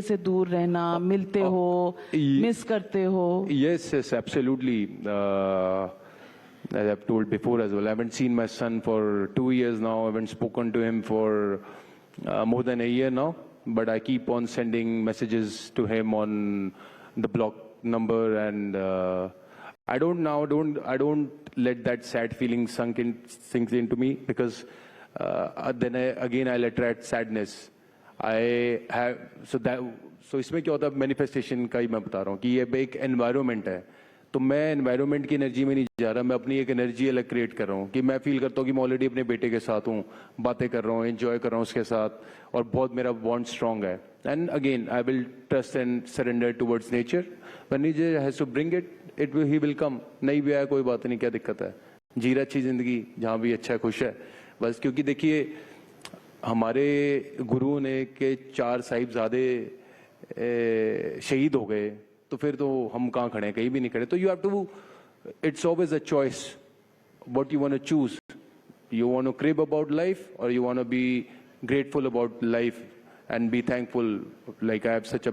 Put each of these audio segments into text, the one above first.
से दूर रहना, मिलते हो, मिस करते हो? Yes, yes, absolutely. As I've told before as well, I haven't seen my son for 2 years now. I haven't spoken to him for more than a year now. But I keep on sending messages to him on the block number, and I don't let that sad feeling sink into me, because then I'll attract sadness. I have so इसमें क्या होता है, manifestation का ही मैं बता रहा हूँ कि ये एक एनवायरनमेंट है, तो मैं एनवायरनमेंट की एनर्जी में नहीं जा रहा, मैं अपनी एक एनर्जी अलग क्रिएट कर रहा हूँ कि मैं फील करता हूँ कि मैं ऑलरेडी अपने बेटे के साथ हूँ, बातें कर रहा हूँ, एंजॉय कर रहा हूँ उसके साथ, और बहुत मेरा बॉन्ड स्ट्रांग है. And again I will trust and surrender towards nature. When nature has to bring it he will come. नहीं भी आया कोई बात नहीं, क्या दिक्कत है, जी रहा अच्छी जिंदगी, जहाँ भी अच्छा है, खुश है बस. क्योंकि देखिए हमारे गुरु ने के 4 साहिबजादे शहीद हो गए, तो फिर तो हम कहाँ खड़े हैं, कहीं भी नहीं खड़े. तो you have to, it's always a choice what you want to choose. You want to crib about life, और you want to be grateful about life and be thankful. Like I have such a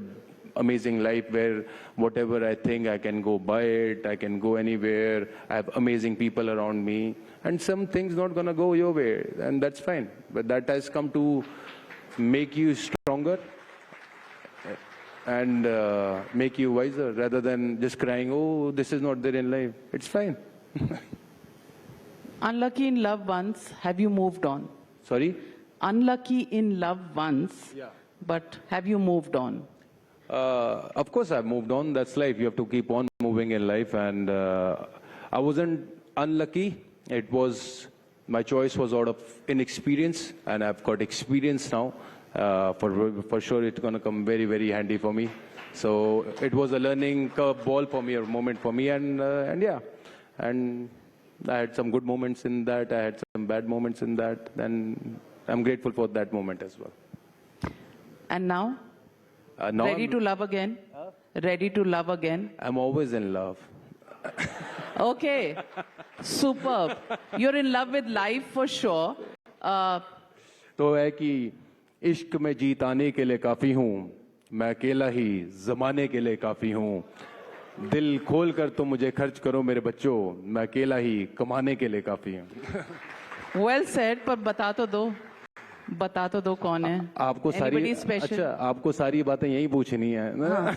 amazing life where whatever I think I can go buy it, I can go anywhere, I have amazing people around me, and some things not gonna go your way, and that's fine, but that has come to make you stronger and make you wiser, rather than just crying, oh this is not there in life. It's fine. Unlucky in love once, have you moved on? Sorry? Unlucky in love once, Yeah. but have you moved on? Of course I've moved on. That's life. You have to keep on moving in life, and I wasn't unlucky. It was, my choice was out of inexperience, and I've got experience now. For sure it's going to come very, very handy for me. So it was a learning curve ball for me, or moment for me, and yeah, and I had some good moments in that, I had some bad moments in that, and I'm grateful for that moment as well. And now? Now Ready to love again? Ready to love again? I'm always in love. Okay, superb. You're in love with life for sure. तो है कि इश्क में जीत आने के लिए काफी हूँ, मैं अकेला ही जमाने के लिए काफी हूँ. दिल खोल कर तो मुझे खर्च करो मेरे बच्चों, मैं अकेला ही कमाने के लिए काफी हूँ. Well said, पर बता तो दो कौन है? आपको सारी, अच्छा आपको सारी बातें यही पूछनी है ना? हाँ.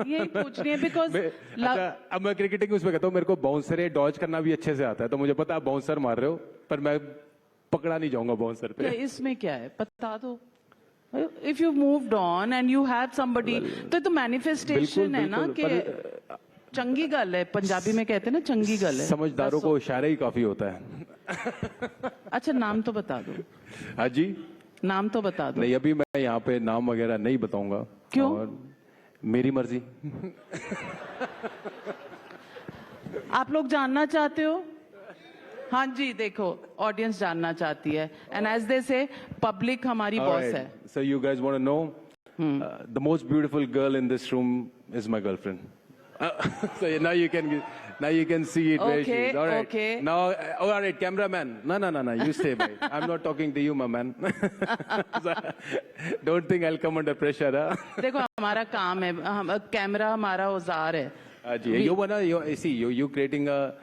यही पूछनी है because अच्छा, अब मैं क्रिकेटिंग उसमें कहता हूँ, मेरे को बाउंसर डॉज करना भी अच्छे से आता है, तो मुझे पता है बाउंसर मार रहे हो, पर मैं पकड़ा नहीं जाऊंगा बाउंसर पे. इसमें क्या है, बता दो. If you moved on and you had somebody, तो मैनिफेस्टेशन है ना कि चंगी गल है, पंजाबी में कहते हैं ना चंगी गल है. समझदारों को इशारा ही काफी होता है. अच्छा नाम तो बता दो. हाँ जी, नाम तो बता दो. नहीं अभी मैं यहाँ पे नाम वगैरह नहीं बताऊंगा. क्यों? और मेरी मर्जी. आप लोग जानना चाहते हो? हाँ जी, देखो ऑडियंस जानना चाहती है, एंड एज दे से पब्लिक हमारी बॉस है. So you guys want to know? The most beautiful girl in this room is my girlfriend. So now you can see it where she is. All right. Okay. Now, all right, cameraman. No. You stay by. I'm not talking to you, my man. Don't think I'll come under pressure. Huh? देखो हमारा काम है, camera हमारा औजार है. जी, you creating a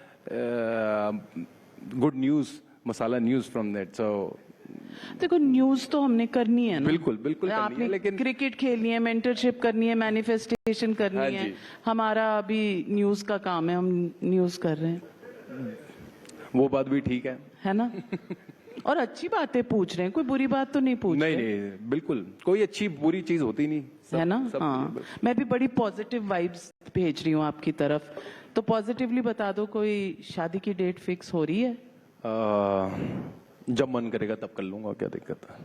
good news, masala news from that. So देखो news तो हमने करनी है ना. बिल्कुल आपने लेकिन क्रिकेट खेलनी है, मेंटरशिप करनी है, मैनिफेस्टेशन करनी है. हमारा अभी न्यूज का काम है, हम न्यूज कर रहे हैं. वो बात भी ठीक है ना? और अच्छी बातें पूछ रहे हैं, कोई बुरी बात तो नहीं पूछ रहे. नहीं, बिल्कुल कोई अच्छी बुरी चीज होती नहीं है ना. हाँ, मैं भी बड़ी पॉजिटिव वाइब्स भेज रही हूँ आपकी तरफ. तो पॉजिटिवली बता दो, कोई शादी की डेट फिक्स हो रही है? जब मन करेगा तब कर लूंगा, क्या दिक्कत है?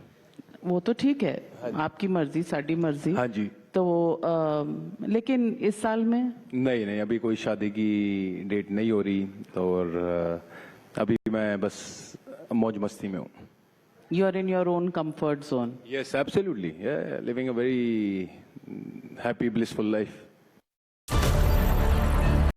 वो तो ठीक है. आपकी मर्जी साडी मर्जी. हाँ जी. तो लेकिन इस साल में नहीं अभी कोई शादी की डेट नहीं हो रही, तो और अभी मैं बस मौज मस्ती में हूँ. You are in your own comfort zone. Yes, absolutely. Yeah, living a very happy, blissful life.